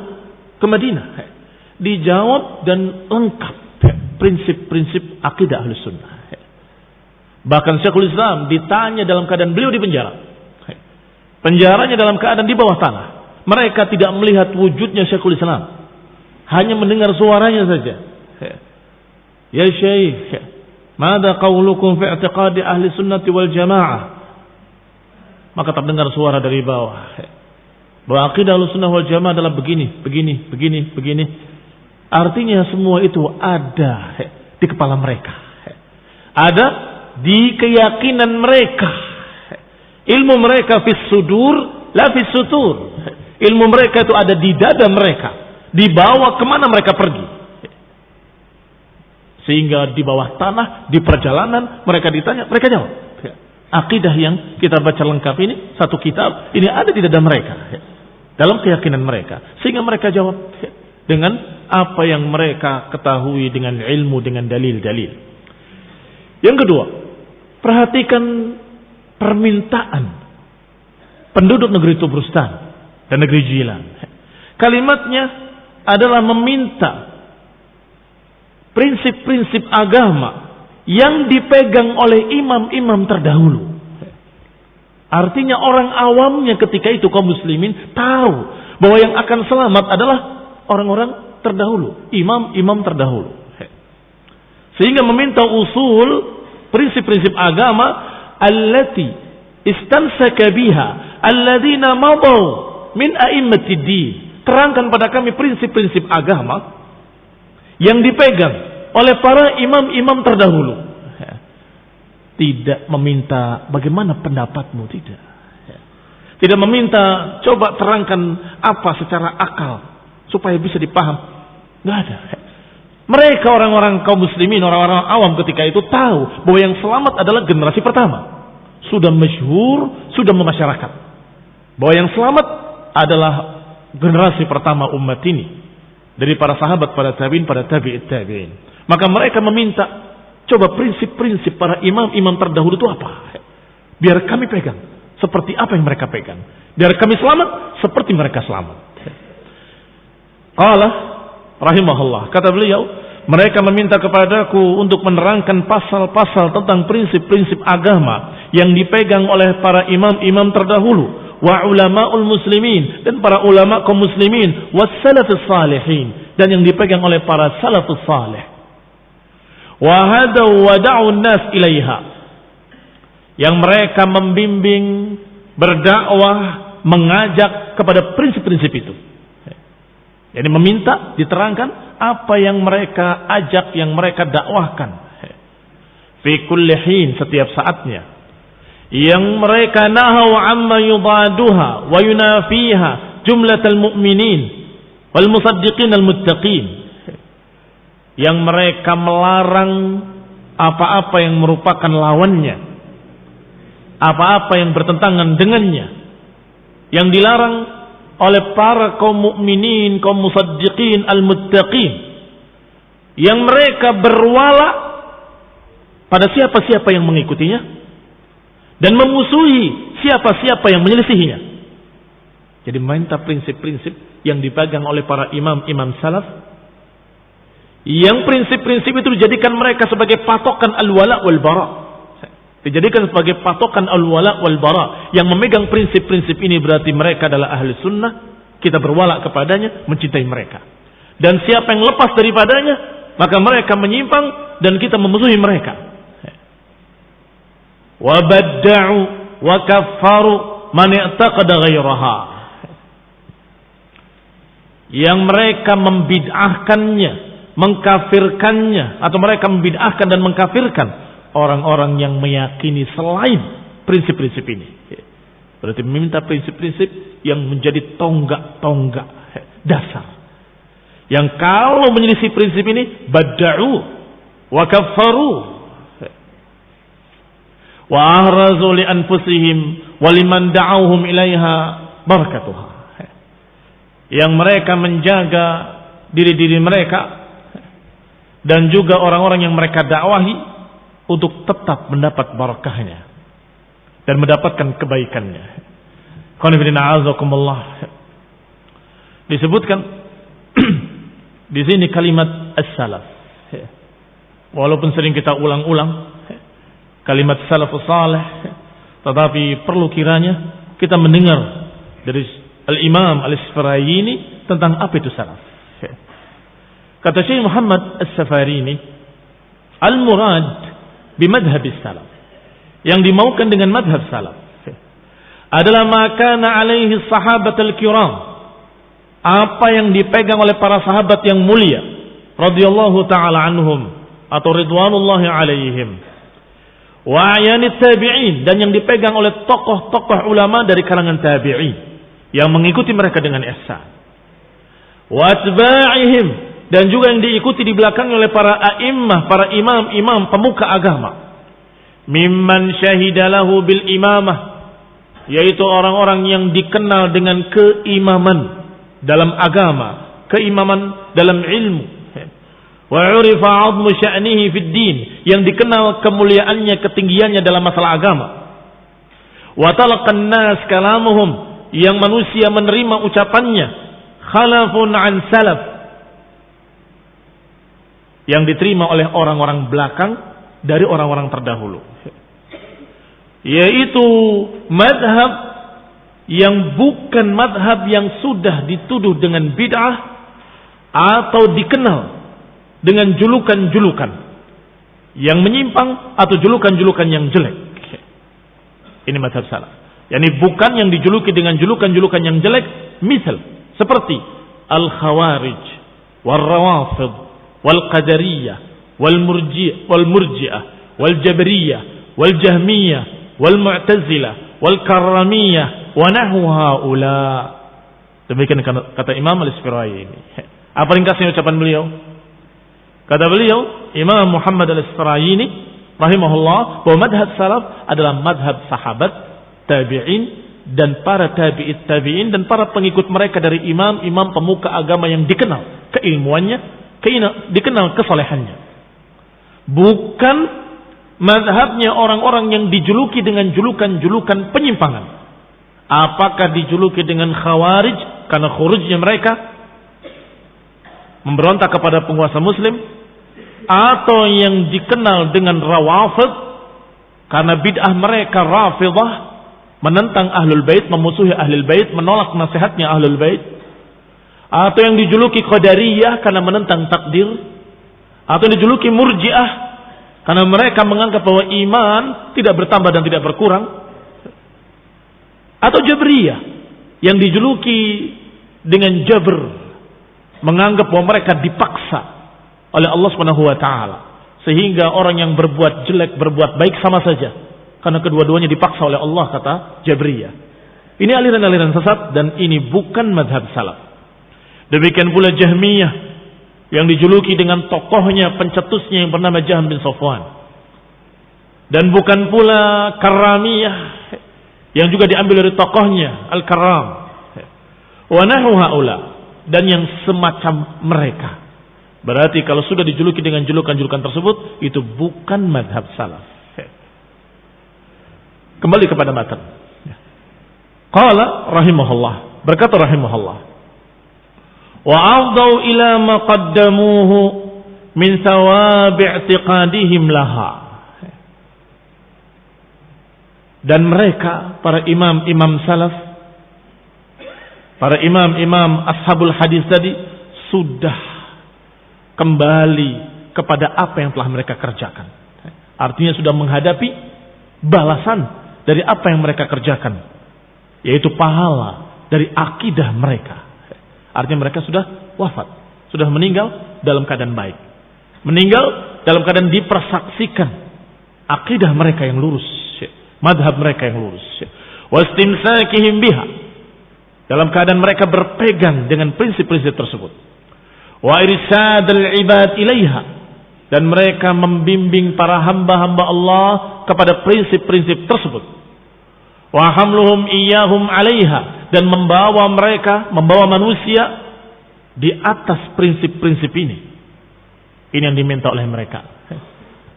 ke Madinah. Dijawab dan lengkap prinsip-prinsip akidah Ahlus Sunnah. Bahkan Syekhul Islam ditanya dalam keadaan beliau di penjara. Penjaranya dalam keadaan di bawah tanah. Mereka tidak melihat wujudnya Syekhul Islam, hanya mendengar suaranya saja. Ya Syekh, mada qaulukum fi i'tiqadi ahli sunnati wal jamaah? Maka terdengar suara dari bawah bahwa akidah ahli sunnah wal jamaah adalah begini. Artinya semua itu ada di kepala mereka, ada di keyakinan mereka. Ilmu mereka fis sudur la fis sutur. Ilmu mereka itu ada di dada mereka, dibawa kemana mereka pergi. Sehingga di bawah tanah, di perjalanan mereka ditanya, mereka jawab. Akidah yang kita baca lengkap ini, satu kitab, ini ada di dada mereka, dalam keyakinan mereka. Sehingga mereka jawab dengan apa yang mereka ketahui, dengan ilmu, dengan dalil-dalil. Yang kedua, perhatikan permintaan penduduk negeri Tubrustan dan negeri Jilan. Kalimatnya adalah meminta prinsip-prinsip agama yang dipegang oleh imam-imam terdahulu. Artinya orang awamnya ketika itu kaum muslimin tahu bahwa yang akan selamat adalah orang-orang terdahulu, imam-imam terdahulu. Sehingga meminta usul prinsip-prinsip agama allati istansaka biha alladzina madaw min a'immatid din. Terangkan pada kami prinsip-prinsip agama yang dipegang oleh para imam-imam terdahulu. Tidak meminta bagaimana pendapatmu, tidak. Tidak meminta coba terangkan apa secara akal supaya bisa dipaham. Tidak ada. Mereka orang-orang kaum muslimin, orang-orang awam ketika itu tahu bahwa yang selamat adalah generasi pertama. Sudah masyhur, sudah memasyarakat. Bahwa yang selamat adalah generasi pertama umat ini, dari para sahabat, para tabi'in, para tabi'it tabi'in. Maka mereka meminta, coba prinsip-prinsip para imam-imam terdahulu itu apa? Biar kami pegang seperti apa yang mereka pegang. Biar kami selamat seperti mereka selamat. Qala rahimahullah, kata beliau, mereka meminta kepadaku untuk menerangkan pasal-pasal tentang prinsip-prinsip agama yang dipegang oleh para imam-imam terdahulu, wa ulama'ul muslimin, dan para ulama kaum muslimin, was salafus salihin, dan yang dipegang oleh para salafus salih. Wa hadaw wa da'un nas ilaiha, yang mereka membimbing, berdakwah, mengajak kepada prinsip-prinsip itu. Jadi meminta diterangkan apa yang mereka ajak, yang mereka dakwahkan. Fi kulli hin, setiap saatnya. Yang mereka nahau amma yudaduha wa yunafiha jumlatal mu'minin, wal musaddiqin al muttaqin, yang mereka melarang apa-apa yang merupakan lawannya, apa-apa yang bertentangan dengannya, yang dilarang oleh para kaum mukminin, kaum musaddiqin al muttaqin, yang mereka berwala pada siapa-siapa yang mengikutinya dan memusuhi siapa-siapa yang menyelisihinya. Jadi minta prinsip-prinsip yang dipegang oleh para imam-imam salaf, yang prinsip-prinsip itu dijadikan mereka sebagai patokan al-wala wal bara. Dijadikan sebagai patokan al-wala wal bara. Yang memegang prinsip-prinsip ini berarti mereka adalah ahli sunnah. Kita berwala kepadanya, mencintai mereka. Dan siapa yang lepas daripadanya, maka mereka menyimpang dan kita memusuhi mereka. Wa badda'u wa kaffaru man i'taqada ghairaha. Yang mereka membid'ahkannya, mengkafirkannya, atau mereka membid'ahkan dan mengkafirkan orang-orang yang meyakini selain prinsip-prinsip ini. Berarti meminta prinsip-prinsip yang menjadi tonggak-tonggak dasar, yang kalau menyelisih prinsip ini badda'u wa kaffaru wa ahrazu li anfusihim wa liman da'awhum ilaiha barakatuha. Yang mereka menjaga diri-diri mereka dan juga orang-orang yang mereka dakwahi untuk tetap mendapat barakahnya dan mendapatkan kebaikannya. Disebutkan di sini kalimat as-salaf. Walaupun sering kita ulang-ulang kalimat salafus salih, tetapi perlu kiranya kita mendengar dari Al-Imam Al-Isfirayini tentang apa itu salaf. Kata Syekh Muhammad As-Safarini, al-murad bimadhab salaf, yang dimaukan dengan madhab salaf adalah makana alaihi sahabat al-kiram, apa yang dipegang oleh para sahabat yang mulia radhiyallahu taala anhum atau ridwanullahi alaihim, wa ayanit tabi'in, dan yang dipegang oleh tokoh-tokoh ulama dari kalangan tabi'in yang mengikuti mereka dengan ihsan, wa atba'ihim, dan juga yang diikuti di belakangnya oleh para a'immah, para imam-imam pemuka agama, mimman syahidalahu bil imamah, yaitu orang-orang yang dikenal dengan keimaman dalam agama, keimaman dalam ilmu, wa urifa 'azmu sya'nihi fid din, yang dikenal kemuliaannya, ketinggiannya dalam masalah agama, wa talaqan nas kalamuhum, yang manusia menerima ucapannya, khalafun an salaf, yang diterima oleh orang-orang belakang dari orang-orang terdahulu, yaitu madhab yang bukan madhab yang sudah dituduh dengan bid'ah atau dikenal dengan julukan-julukan yang menyimpang atau julukan-julukan yang jelek. Ini madhab salaf. Yani bukan yang dijuluki dengan julukan-julukan yang jelek, misal seperti al-khawarij, wal-rawafid, wal-qadariyah, wal-murji'ah, wal-jabriyah, wal-jahmiyah, wal-mu'tazilah, wal-karramiyah, wa nahu haula. Demikian kata Imam Al-Isfirayini. Apa ringkasnya ucapan beliau? Kata beliau, Imam Muhammad Al-Isfirayini rahimahullah, bahwa madhab salaf adalah madhab sahabat, tabi'in, dan para tabi'it tabi'in, dan para pengikut mereka dari imam-imam pemuka agama yang dikenal keilmuannya, dikenal kesolehannya. Bukan madhabnya orang-orang yang dijuluki dengan julukan-julukan penyimpangan. Apakah dijuluki dengan khawarij karena khurujnya mereka memberontak kepada penguasa muslim, atau yang dikenal dengan rawafid karena bid'ah mereka rafidah, menentang ahlul bait, memusuhi ahlul bait, menolak nasihatnya ahlul bait, atau yang dijuluki qadariyah karena menentang takdir, atau yang dijuluki murji'ah karena mereka menganggap bahwa iman tidak bertambah dan tidak berkurang, atau jabriyah yang dijuluki dengan jabr, menganggap bahwa mereka dipaksa oleh Allah Subhanahu wa taala, sehingga orang yang berbuat jelek berbuat baik sama saja, karena kedua-duanya dipaksa oleh Allah, kata Jabriyah. Ini aliran-aliran sesat dan ini bukan madhab salaf. Demikian pula Jahmiyah yang dijuluki dengan tokohnya, pencetusnya yang bernama Jahm bin Safwan. Dan bukan pula Karramiyah yang juga diambil dari tokohnya Al-Karram. Wa nahu haula, dan yang semacam mereka. Berarti kalau sudah dijuluki dengan julukan-julukan tersebut, itu bukan madhab salaf. Kembali kepada matan. Qala rahimahullah, berkata rahimahullah, wa afdau ila ma qaddamuhu min thawabi i'tiqadihim laha. Dan mereka, para imam-imam salaf, para imam-imam ashabul hadis tadi, sudah kembali kepada apa yang telah mereka kerjakan. Artinya sudah menghadapi balasan dari apa yang mereka kerjakan, yaitu pahala dari akidah mereka. Artinya mereka sudah wafat, sudah meninggal dalam keadaan baik, meninggal dalam keadaan dipersaksikan akidah mereka yang lurus, madhab mereka yang lurus, wastimsakihim biha, dalam keadaan mereka berpegang dengan prinsip-prinsip tersebut, wa irsadal ibad ilaiha, dan mereka membimbing para hamba-hamba Allah kepada prinsip-prinsip tersebut, wa hamluhum iyyahum 'alaiha, dan membawa manusia di atas prinsip-prinsip ini. Ini yang diminta oleh mereka.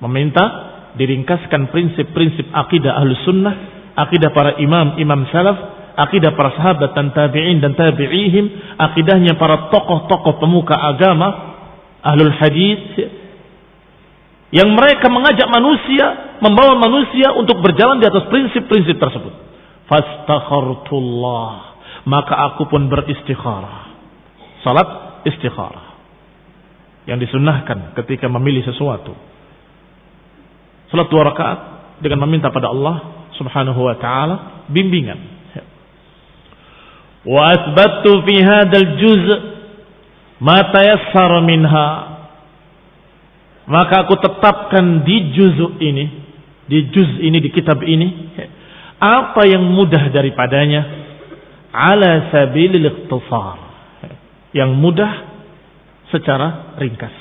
Meminta diringkaskan prinsip-prinsip akidah Ahlus Sunnah, akidah para imam-imam salaf, akidah para sahabat dan tabi'in dan tabi'ihim, akidahnya para tokoh-tokoh pemuka agama Ahlul Hadis, yang mereka mengajak manusia, membawa manusia untuk berjalan di atas prinsip-prinsip tersebut. Fastakhartullah, maka aku pun beristikharah. Salat istikharah yang disunnahkan ketika memilih sesuatu. Salat 2 rakaat dengan meminta pada Allah Subhanahu wa taala bimbingan. Wa athbattu fi hadzal juz' ma tayassara minha, maka aku tetapkan di juz' ini, di kitab ini, apa yang mudah daripadanya, ala sabilil ikhtisar, yang mudah secara ringkas,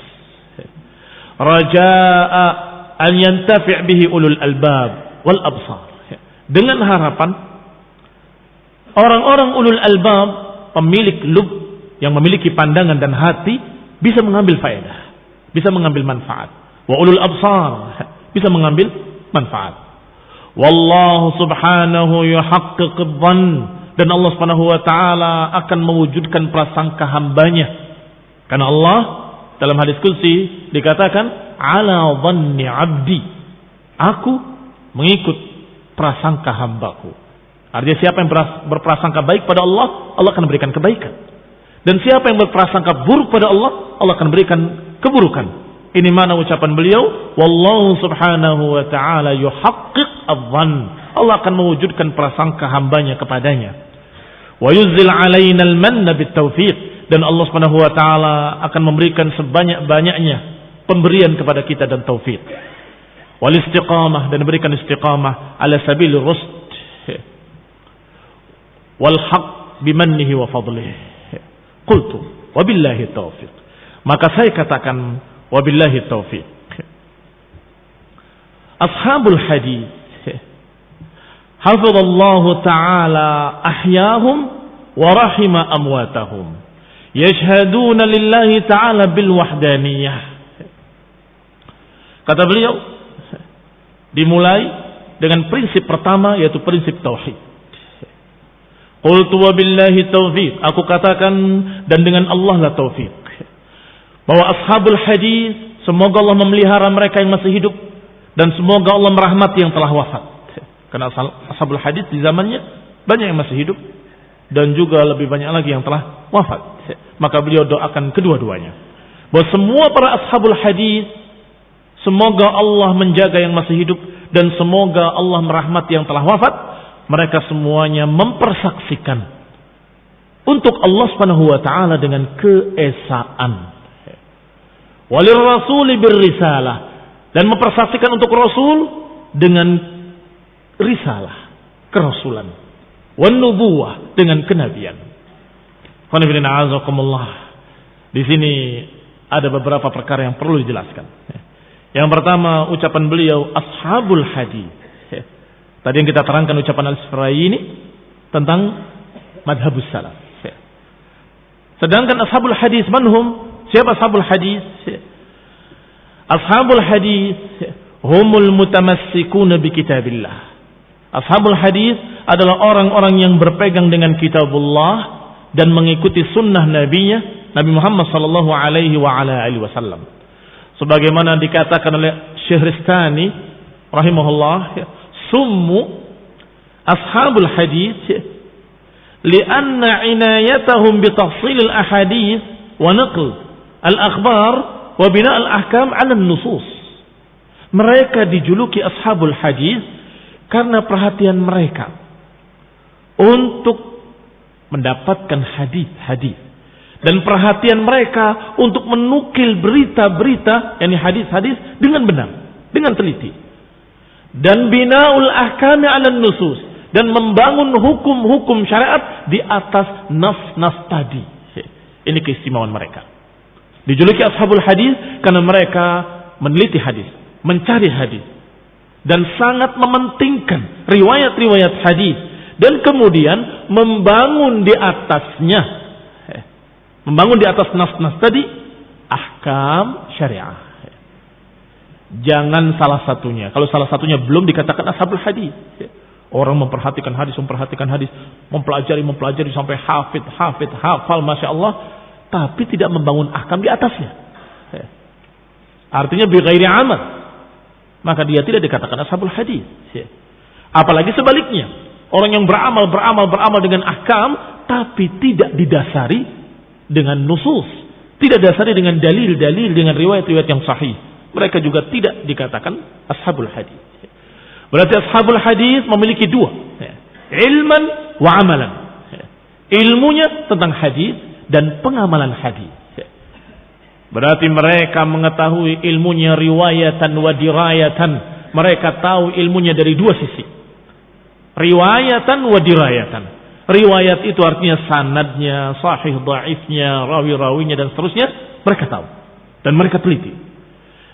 raja'a an yantafi' bihi ulul albab wal absar, dengan harapan orang-orang ulul albab, pemilik lub, yang memiliki pandangan dan hati, bisa mengambil faedah, bisa mengambil manfaat. Wa ulul absar, bisa mengambil manfaat. Wallahu subhanahu yuhaqqiq adh-dhann, dan Allah Subhanahu wa taala akan mewujudkan prasangka hambanya. Karena Allah dalam hadis qudsi dikatakan, ala dhanni 'abdi, aku mengikut prasangka hambaku. Artinya siapa yang berprasangka baik pada Allah, Allah akan berikan kebaikan. Dan siapa yang berprasangka buruk pada Allah, Allah akan berikan keburukan. Ini mana ucapan beliau, wallahu subhanahu wa ta'ala yuhaqqiq adh-dhann, Allah akan mewujudkan prasangka hambanya kepadanya. Wa yuzzil alaina al-manna bit-taufiq, dan Allah Subhanahu wa taala akan memberikan sebanyak-banyaknya pemberian kepada kita dan taufik. Wal istiqamah, dan berikan istiqamah ala sabilir rusd wal haqq bimannihi wa fadlihi. Qultu wabillahi taufiq, maka saya katakan wabillahi taufiq. Ashabul hadis hafizallahu ta'ala ahyahum wa rahima amwatahum, yashhaduna lillahi ta'ala bil wahdaniyah. Kata beliau, dimulai dengan prinsip pertama, yaitu prinsip tauhid. Qultu wabillahi taufiq, aku katakan dan dengan Allah lah taufik, bahwa ashabul hadis, semoga Allah memelihara mereka yang masih hidup, dan semoga Allah merahmati yang telah wafat. Karena ashabul hadis di zamannya banyak yang masih hidup, dan juga lebih banyak lagi yang telah wafat. Maka beliau doakan kedua-duanya, bahwa semua para ashabul hadis, semoga Allah menjaga yang masih hidup, dan semoga Allah merahmati yang telah wafat. Mereka semuanya mempersaksikan untuk Allah Subhanahu wa taala dengan keesaan. Walir rasuli birrisalah, dan mempersaksikan untuk Rasul dengan risalah, kerasulan. Wan nubuwah, dengan kenabian. Qul inna a'udzubikumullah. Di sini ada beberapa perkara yang perlu dijelaskan. Yang pertama, ucapan beliau ashabul hadis. Tadi yang kita terangkan ucapan Al-Isfaraini tentang madhabus salaf. Sedangkan ashabul hadis manhum? Siapa ashabul hadis? Ashabul hadis humul mutamassikuna bi kitabillah. Ashabul hadis adalah orang-orang yang berpegang dengan kitabullah dan mengikuti sunnah nabinya Nabi Muhammad sallallahu alaihi wa ala alihi wasallam. Sebagaimana dikatakan oleh Syehristani rahimahullah, summu ashabul hadis lianna inayatahum bi tahsil al ahadits wa naql al akhbar wa bina al ahkam ala nusus. Mereka dijuluki ashabul hadis karena perhatian mereka untuk mendapatkan hadis-hadis dan perhatian mereka untuk menukil berita-berita, yakni hadis-hadis dengan benar, dengan teliti. Dan binaul ahkami 'ala nusus, dan membangun hukum-hukum syariat di atas nas-nas tadi. Ini keistimewaan mereka. Dijuluki ashabul hadis karena mereka meneliti hadis, mencari hadis, dan sangat mementingkan riwayat-riwayat hadis, dan kemudian membangun di atasnya, membangun di atas nas-nas tadi ahkam syariah. Jangan salah satunya. Kalau salah satunya belum dikatakan ashabul hadis. Orang memperhatikan hadis, mempelajari sampai hafal, masya Allah, tapi tidak membangun ahkam di atasnya. Artinya bighairi amal, maka dia tidak dikatakan ashabul hadis. Apalagi sebaliknya, orang yang beramal dengan ahkam, tapi tidak didasari dengan nusus, tidak didasari dengan dalil-dalil, dengan riwayat-riwayat yang sahih, mereka juga tidak dikatakan ashabul hadis. Berarti ashabul hadis memiliki dua, ilman wa amalan. Ilmunya tentang hadis dan pengamalan hadis. Berarti mereka mengetahui ilmunya riwayatan wa dirayatan. Mereka tahu ilmunya dari dua sisi, riwayatan wa dirayatan. Riwayat itu artinya sanadnya, sahih, dhaifnya, rawi-rawinya dan seterusnya, mereka tahu dan mereka teliti.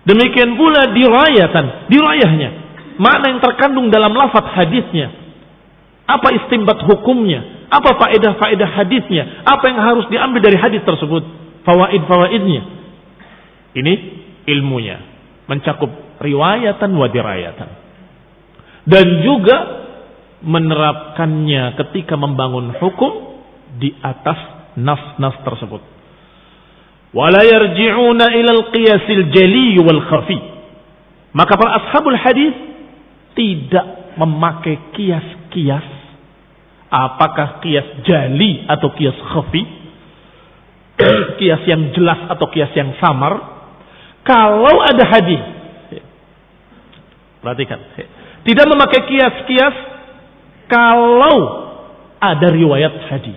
Demikian pula dirayatan, dirayahnya, makna yang terkandung dalam lafaz hadisnya, apa istinbat hukumnya, apa faedah-faedah hadisnya, apa yang harus diambil dari hadis tersebut, fawaid-fawaidnya. Ini ilmunya mencakup riwayatan wa dirayatan. Dan juga menerapkannya ketika membangun hukum di atas nas-nas tersebut. Wala yarji'una ilal qiyasil jali wal khafi. Maka para ashabul hadis tidak memakai kias-kias, apakah kias jali atau kias khafi, kias yang jelas atau kias yang samar. Kalau ada hadis, perhatikan, tidak memakai kias-kias kalau ada riwayat hadis.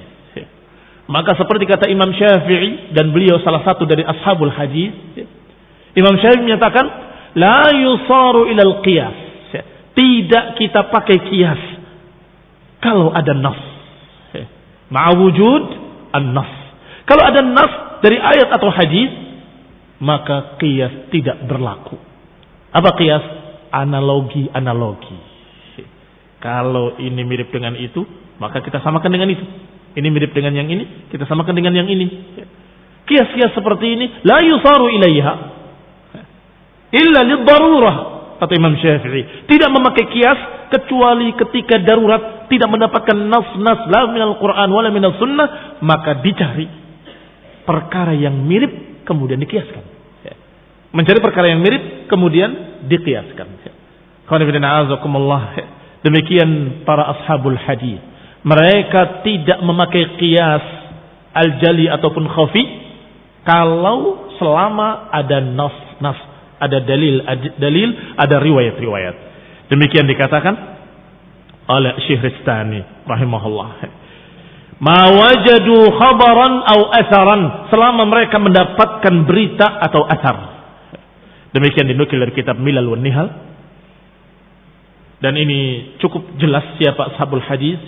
Maka seperti kata Imam Syafi'i, dan beliau salah satu dari ashabul hadis, Imam Syafi'i menyatakan la yusaru ilal qiyas, tidak kita pakai kias kalau ada nas, ma'wujud an-nas. Kalau ada nas dari ayat atau hadis, maka qiyas tidak berlaku. Apa qiyas? Analogi. Kalau ini mirip dengan itu, maka kita samakan dengan itu. Ini mirip dengan yang ini, kita samakan dengan yang ini. Kias-kias seperti ini la yusaru ilaiha illa lidarurah, kata Imam Syafi'i. Tidak memakai kias kecuali ketika darurat, tidak mendapatkan nas-nas la minal Quran wala minas sunnah, maka dicari perkara yang mirip kemudian dikiaskan. Mencari perkara yang mirip kemudian dikiaskan. Demikian para ashabul hadis. Mereka tidak memakai qiyas al-jali ataupun khafi kalau selama ada nas, ada dalil, ada riwayat-riwayat. Demikian dikatakan oleh Syehristani rahimahullah. Ma wajadu khabaran aw atharan, selama mereka mendapatkan berita atau athar. Demikian dinukil dari kitab Milal wan Nihal. Dan ini cukup jelas siapa ashabul hadis.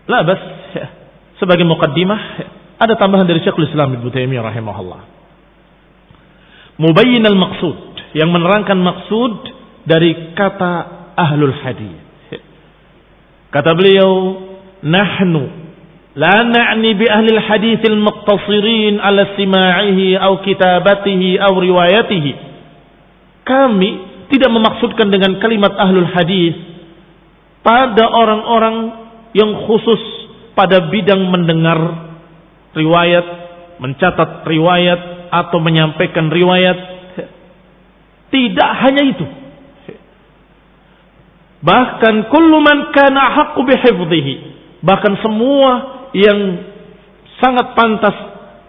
La bas, sebagai muqaddimah Ada tambahan dari Syekhul Islam Ibnu Taimiyah rahimahullah. Mubayyin al-maqsud, yang menerangkan maksud dari kata ahlul hadis. Kata beliau, nahnu la na'ni bi ahli al-hadis al-muqtasirin ala sima'ihi aw kitabatihi aw riwayatihi. Kami tidak memaksudkan dengan kalimat ahlul hadis pada orang-orang yang khusus pada bidang mendengar riwayat, mencatat riwayat atau menyampaikan riwayat. Tidak hanya itu. Bahkan kullu man kana haqqu bihifdhihi, bahkan semua yang sangat pantas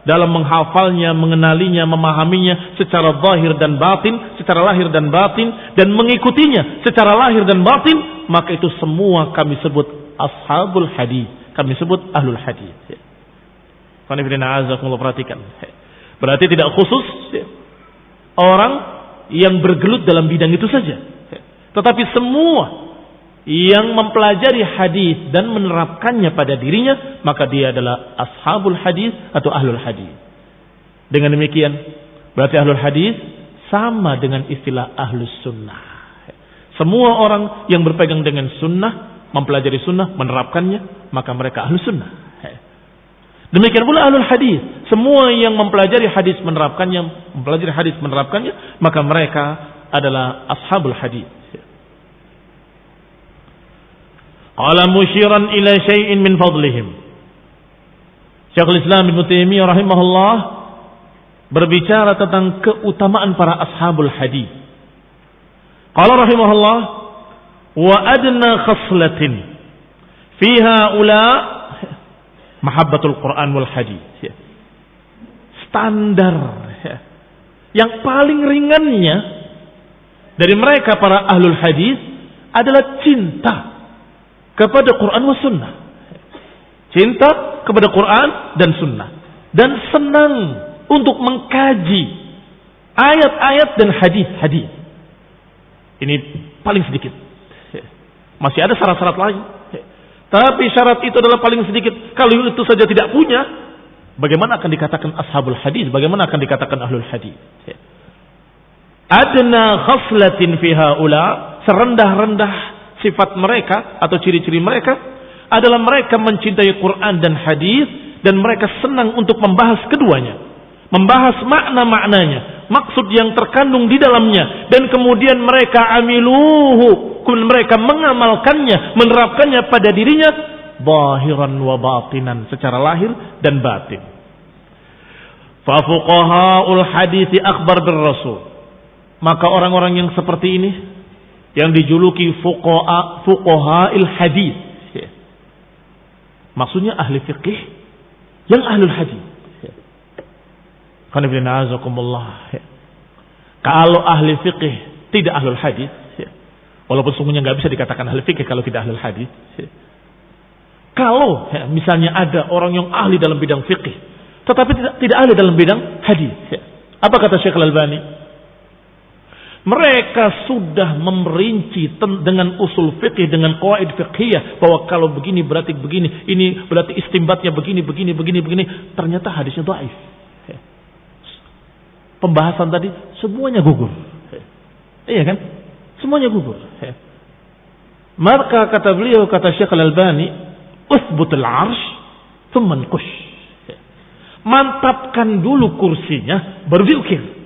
dalam menghafalnya, mengenalinya, memahaminya secara zahir dan batin, secara lahir dan batin, dan mengikutinya secara lahir dan batin, maka itu semua kami sebut ashabul hadis, kami sebut ahlul hadis. Perhatikan. Berarti tidak khusus orang yang bergelut dalam bidang itu saja, tetapi semua yang mempelajari hadis dan menerapkannya pada dirinya, maka dia adalah ashabul hadis atau ahlul hadis. Dengan demikian, berarti ahlul hadis sama dengan istilah ahlus sunnah. Semua orang yang berpegang dengan sunnah, mempelajari sunnah, menerapkannya, maka mereka ahlus sunnah. Demikian pula ahlul hadis, semua yang mempelajari hadis menerapkannya, maka mereka adalah ashabul hadis. Qala musyiran ila syai'in min fadlihim. Syekhul Islam Ibnu Taimiyah rahimahullah berbicara tentang keutamaan para ashabul hadis. Qala rahimahullah, wa adna khaslatin fiha ula mahabbatul Quran wal hadis. Standar yang paling ringannya dari mereka para ahlul hadis adalah cinta kepada Quran wa sunnah. Cinta kepada Quran dan sunnah, dan senang untuk mengkaji ayat-ayat dan hadis-hadis. Ini paling sedikit. Masih ada syarat-syarat lain, tapi syarat itu adalah paling sedikit. Kalau itu saja tidak punya, bagaimana akan dikatakan ashabul hadis? Bagaimana akan dikatakan ahlul hadis? Adna khaslatin fi haula, serendah-rendah sifat mereka atau ciri-ciri mereka adalah mereka mencintai Quran dan hadis, dan mereka senang untuk membahas keduanya, membahas makna-maknanya, maksud yang terkandung di dalamnya, dan kemudian mereka amiluhu, kemudian mereka mengamalkannya, menerapkannya pada dirinya, zahiran wa batinan, secara lahir dan batin. Fa fuqahaul hadits akhbar bir rasul, maka orang-orang yang seperti ini yang dijuluki fuqaha'il hadis, maksudnya ahli fiqih yang ahlul hadis. Kalau ahli fiqih tidak ahlul hadis, walaupun sungguhnya nggak bisa dikatakan ahli fiqih kalau tidak ahlul hadis. Kalau misalnya ada orang yang ahli dalam bidang fiqih, tetapi tidak ahli dalam bidang hadis, apa kata Syekh Al-Albani? Mereka sudah memperinci dengan usul fikih, dengan qawaid fiqhiyah, bahwa kalau begini berarti begini, ini berarti istimbatnya begini. Ternyata hadisnya dhaif. Pembahasan tadi semuanya gugur. Iya kan? Semuanya gugur. Maka kata beliau, kata Syekh Al-Albani, uthbutul arsh thumma nqush. Mantapkan dulu kursinya, baru diukir.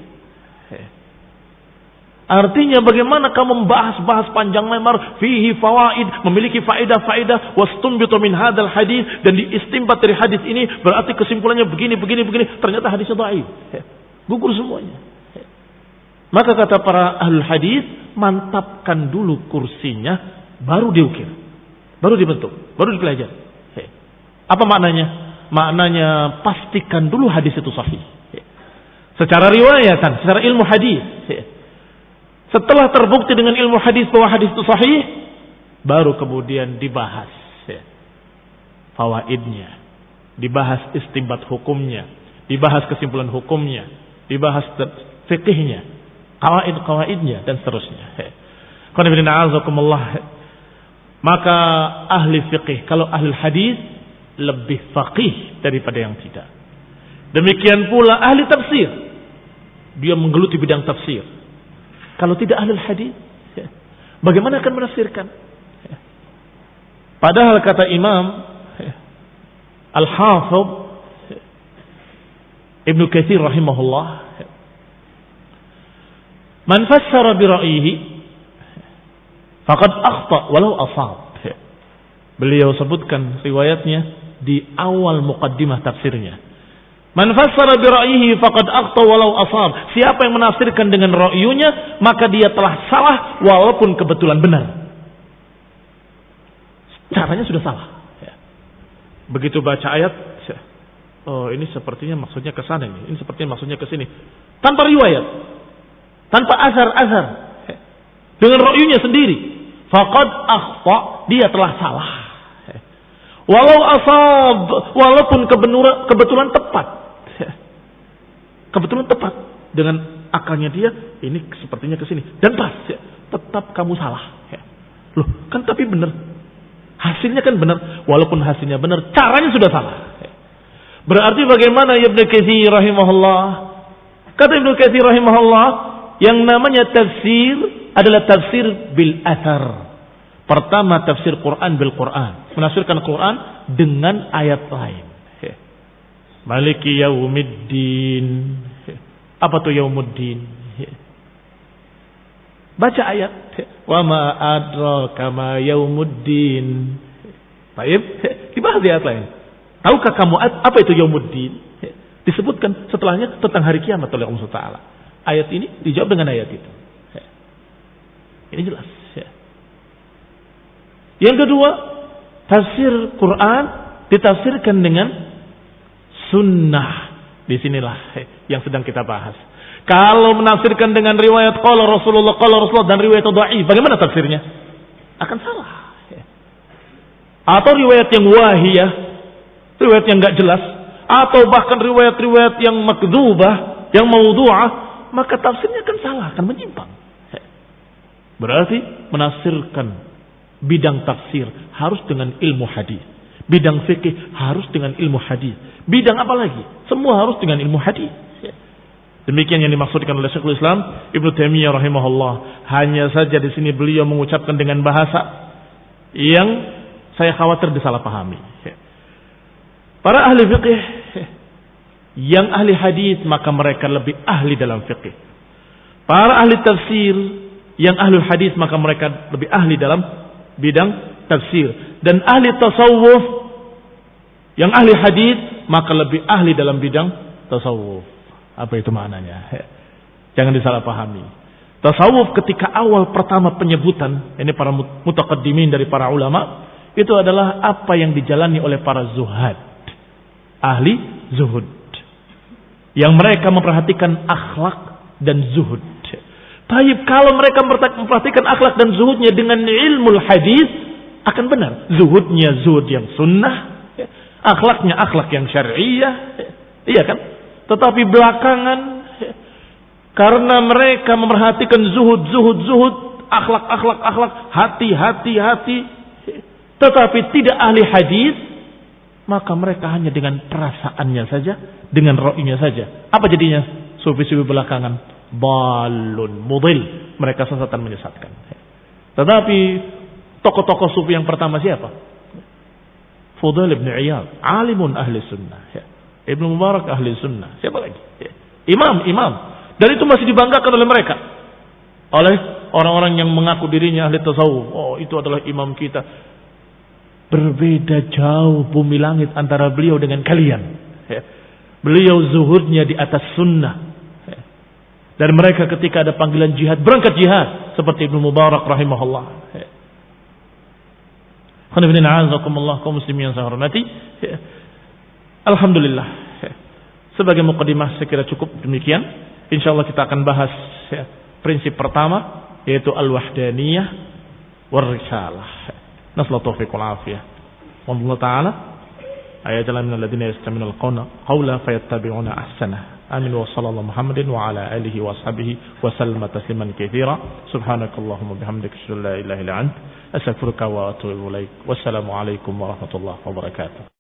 Artinya bagaimana kamu membahas panjang lebar, fihi fawaid, memiliki faedah-faedah, wastunbitu min hadzal hadis, dan diistimbat dari hadis ini berarti kesimpulannya begini, ternyata hadisnya dhaif. Gugur semuanya. Maka kata para ahlul hadis, mantapkan dulu kursinya, baru diukir, baru dibentuk, baru dipelajari. Apa maknanya? Maknanya pastikan dulu hadis itu sahih. Secara riwayatan, secara ilmu hadis. Setelah terbukti dengan ilmu hadis bahwa hadis itu sahih, baru kemudian dibahas fawaidnya, dibahas istinbat hukumnya, dibahas kesimpulan hukumnya, dibahas fikihnya, qawaid-qawaidnya, dan seterusnya. Maka ahli fikih, kalau ahli hadis, lebih faqih daripada yang tidak. Demikian pula ahli tafsir, dia menggeluti bidang tafsir. Kalau tidak ahli hadis, bagaimana akan menafsirkan? Padahal kata Imam Al-Hafidh Ibnu Katsir rahimahullah, man fassara bi ra'yihi faqad akhta walau asab. Beliau sebutkan riwayatnya di awal muqaddimah tafsirnya. Man fassara bi ra'yihi faqad akhta walau asab. Siapa yang menafsirkan dengan ra'yunya, maka dia telah salah walaupun kebetulan benar. Caranya sudah salah. Begitu baca ayat, oh ini sepertinya maksudnya ke sana ini sepertinya maksudnya ke sini. Tanpa riwayat, tanpa azhar, dengan ra'yunya sendiri. Faqad akhta, dia telah salah. Walau asab, walaupun kebetulan tepat. Kebetulan tepat dengan akalnya dia, ini sepertinya ke sini dan pas, tetap kamu salah. Loh, kan tapi benar. Hasilnya kan benar, walaupun hasilnya benar, caranya sudah salah. Berarti bagaimana Ibnu Katsir rahimahullah? Kata Ibnu Katsir rahimahullah, yang namanya tafsir adalah tafsir bil athar. Pertama tafsir Quran bil Quran, menafsirkan Quran dengan ayat lain. Maliki yaumiddin. Apa tuh yaumuddin? Baca ayat. Wa ma adraka ma yaumuddin. Baik, dibahas di ayat lain. Tahukah kamu apa itu yaumuddin? Disebutkan setelahnya tentang hari kiamat oleh Allah Taala. Ayat ini dijawab dengan ayat itu. Ini jelas. Yang kedua, tafsir Quran ditafsirkan dengan sunnah. Disinilah yang sedang kita bahas. Kalau menafsirkan dengan riwayat qala Rasulullah dan riwayat dhaif, bagaimana tafsirnya? Akan salah. Atau riwayat yang wahiyah, riwayat yang enggak jelas, atau bahkan riwayat-riwayat yang makdzubah, yang maudhu'ah, maka tafsirnya akan salah, akan menyimpang. Berarti menafsirkan bidang tafsir harus dengan ilmu hadis. Bidang fikih harus dengan ilmu hadis. Bidang apa lagi? Semua harus dengan ilmu hadis. Demikian yang dimaksudkan oleh Syekhul Islam Ibnu Taimiyah rahimahullah. Hanya saja di sini beliau mengucapkan dengan bahasa yang saya khawatir disalahpahami. Para ahli fikih yang ahli hadis, maka mereka lebih ahli dalam fikih. Para ahli tafsir yang ahli hadis, maka mereka lebih ahli dalam bidang tafsir. Dan ahli tasawuf yang ahli hadis, maka lebih ahli dalam bidang tasawuf. Apa itu maknanya? Jangan disalahpahami. Tasawuf ketika awal pertama penyebutan, ini para mutaqaddimin dari para ulama, itu adalah apa yang dijalani oleh para zuhad, ahli zuhud, yang mereka memperhatikan akhlak dan zuhud. Baik, kalau mereka memperhatikan akhlak dan zuhudnya dengan ilmu hadis, akan benar. Zuhudnya zuhud yang sunnah, akhlaknya akhlak yang syariah, iya kan? Tetapi belakangan, karena mereka memperhatikan zuhud, akhlak, hati, tetapi tidak ahli hadis, maka mereka hanya dengan perasaannya saja, dengan ra'yinya saja. Apa jadinya? Sufi-sufi belakangan, balun, mudil, mereka sesat dan menyesatkan. Tetapi tokoh-tokoh sufi yang pertama siapa? Fudail ibn Iyad, alimun ahli sunnah. Ibnu Mubarak ahli sunnah. Siapa lagi? Imam. Dan itu masih dibanggakan oleh mereka, oleh orang-orang yang mengaku dirinya ahli tasawuf. Oh, itu adalah imam kita. Berbeda jauh bumi langit antara beliau dengan kalian. Beliau zuhudnya di atas sunnah. Dan mereka ketika ada panggilan jihad, berangkat jihad. Seperti Ibnu Mubarak rahimahullah. Kaum muslimin yang saya hormati, alhamdulillah, sebagai muqaddimah saya kira cukup demikian. Insyaallah kita akan bahas prinsip pertama, yaitu al-wahdaniyah war risalah. Nasallahu taufiq wal afiyah. Wallahu ta'ala ayatul minal ladzina yastami'una al-qawla fayattabi'una ahsanah. Amin wa sallallahu Muhammadin wa ala alihi wa ashabihi wa sallama tasliman katsira. Subhanakallahumma bihamdika asyhadu an la ilaha illa anta astaghfiruka wa atubu ilaik. Wassalamu alaikum warahmatullahi wabarakatuh.